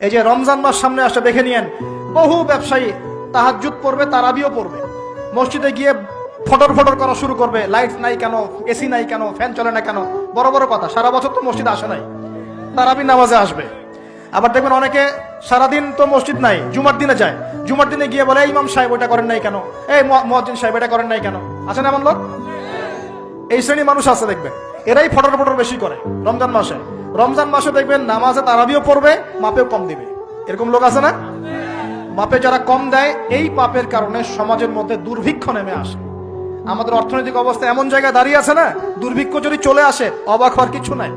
এই যে রমজান মাস সামনে আসে দেখে নিয়েন, বহু ব্যবসায়ী তাহাজ্জুদ পড়বে, তারাবিও পড়বে, মসজিদে গিয়ে ফটর ফটর করা শুরু করবে, লাইট নাই কেন, এসি নাই কেন, ফ্যান চলে না কেন, বড় বড় কথা। সারা বছর তো মসজিদে আসে নাই, তারাবি নামাজে আসবে। আবার দেখবেন অনেকে সারাদিন তো মসজিদ নাই, জুমার দিনে যায়, জুমার দিনে গিয়ে বলে, এই ইমাম সাহেব ওটা করেন নাই কেন, এই মুয়াজ্জিন সাহেব এটা করেন নাই কেন। আছে না এমন লোক? এই শ্রেণীর মানুষ আছে দেখবেন, এরাই ফটর ফটর বেশি করে রমজান মাসে। রমজান মাসে দেখবেন নামাজে তারাবিও পড়বে, মাপেও কম দিবে। এরকম লোক আছে না? মাপে যারা কম দেয়, এই পাপের কারণে সমাজের মধ্যে দুর্ভিক্ষ নেমে আসে। আমাদের অর্থনৈতিক অবস্থা এমন জায়গায় দাঁড়িয়ে আছে না, দুর্ভিক্ষ যদি চলে আসে অবাক হওয়ার কিছু নাই।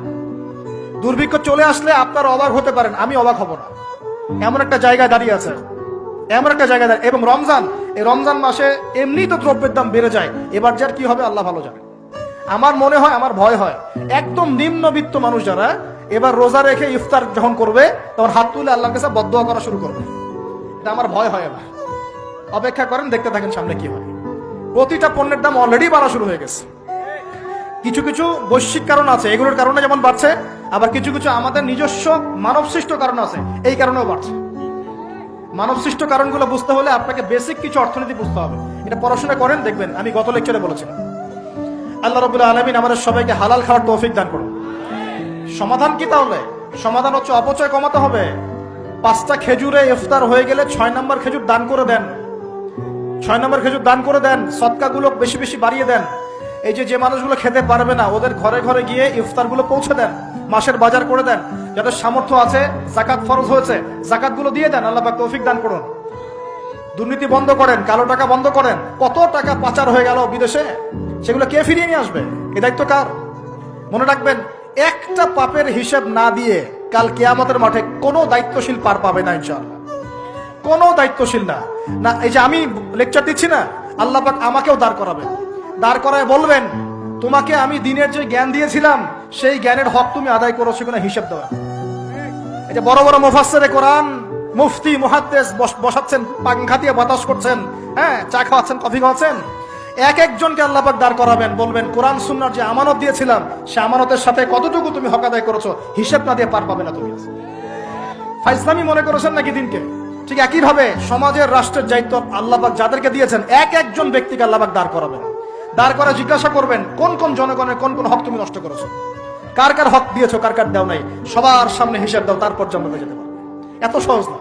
দুর্ভিক্ষ চলে আসলে আপনার অবাক হতে পারেন, আমি অবাক হব না। এমন একটা জায়গায় দাঁড়িয়ে আছে, এমন একটা জায়গায় দাঁড়িয়ে। এবং রমজান, এই রমজান মাসে এমনি তো দ্রব্যের দাম বেড়ে যায়, এবার যার কি হবে আল্লাহ ভালো জানে। আমার মনে হয়, আমার ভয় হয়, একদম নিম্নবিত্ত মানুষ যারা এবার রোজা রেখে ইফতার যখন করবে তখন হাত তুলে আল্লাহর কাছে বদদোয়া করা শুরু করবে। এটা আমার ভয় হয়। এবার অপেক্ষা করেন, দেখতে থাকেন সামনে কি হয়। প্রতিটা পণ্যের দাম অলরেডি বাড়া শুরু হয়ে গেছে। কিছু কিছু বৈশ্বিক কারণ আছে, এগুলোর কারণে যেমন বাড়ছে, আবার কিছু কিছু আমাদের নিজস্ব মানব সৃষ্ট কারণ আছে, এই কারণেও বাড়ছে। মানব সৃষ্ট কারণগুলো বুঝতে হলে আপনাকে বেসিক কিছু অর্থনীতি বুঝতে হবে। এটা পড়াশোনা করেন, দেখবেন আমি গত লেকচারে বলেছিলাম। আল্লাহ রাব্বুল আলামিন আমাদের সবাইকে হালাল খাওয়ার তৌফিক দান করুন। সমাধান কি তাহলে? সমাধান হচ্ছে অপচয় কমাতে হবে। 5টা খেজুরে ইফতার হয়ে গেলে 6 নম্বর খেজুর দান করে দেন, 6 নম্বর খেজুর দান করে দেন। সদকাগুলো বেশি বেশি বাড়িয়ে দেন। এই যে মানুষগুলো খেতে পারবে না, ওদের ঘরে ঘরে গিয়ে ইফতারগুলো পৌঁছে দেন, মাসের বাজার করে দেন। যাদের সামর্থ্য আছে, জাকাত ফরজ হয়েছে, জাকাতগুলো দিয়ে দেন। আল্লাহ পাক তৌফিক দান করুন। দুর্নীতি বন্ধ করেন, কালো টাকা বন্ধ করেন। কত টাকা পাচার হয়ে গেল বিদেশে, সেগুলো কে ফিরিয়ে নিয়ে আসবে? এ দায়িত্ব কার? মনে রাখবেন, একটা পাপের হিসেব না দিয়ে কাল কিয়ামতের মাঠে কোনো দায়িত্বশীল পার পাবে না ইনশাআল্লাহ। কোনো দায়িত্বশীল না। না, এই যে আমি লেকচার দিচ্ছি না, আল্লাহ পাক আমাকেও দাঁড় করাবেন। দাঁড় করায় বলবেন, তোমাকে আমি দিনের যে জ্ঞান দিয়েছিলাম সেই জ্ঞানের হক তুমি আদায় করেছো কিনা হিসেব দেওয়া। এই যে বড় বড় মুফাসসিরে কোরআন, মুফতি, মুহাদ্দিস বসাচ্ছেন, পাংখা দিয়ে বাতাস করছেন, হ্যাঁ, চা খাওয়াচ্ছেন, কফি খাওয়াচ্ছেন। এক একজনকে আল্লাহ পাক দাঁড় করাবেন, বলবেন, কোরআন সুন্নাহর যে আমানত দিয়েছিলাম সে আমানতের সাথে কতটুকু তুমি হক আদায় করেছো, হিসেব না দিয়ে পার পাবে না তুমি। ফাইজলামি মনে করেছেন নাকি দিনকে? ঠিক একই ভাবে সমাজের, রাষ্ট্রের দায়িত্ব আল্লাহ পাক যাদেরকে দিয়েছেন, এক একজন ব্যক্তিকে আল্লাহ পাক দাঁড় করাবেন। দাঁড় করা জিজ্ঞাসা করবেন, কোন কোন জনগণের কোন কোন হক তুমি নষ্ট করেছো, কার কার হক দিয়েছো, কার কার দাও নাই, সবার সামনে হিসাব দাও, তারপর জান্নাতে যেতে পারবে। এত সহজ না।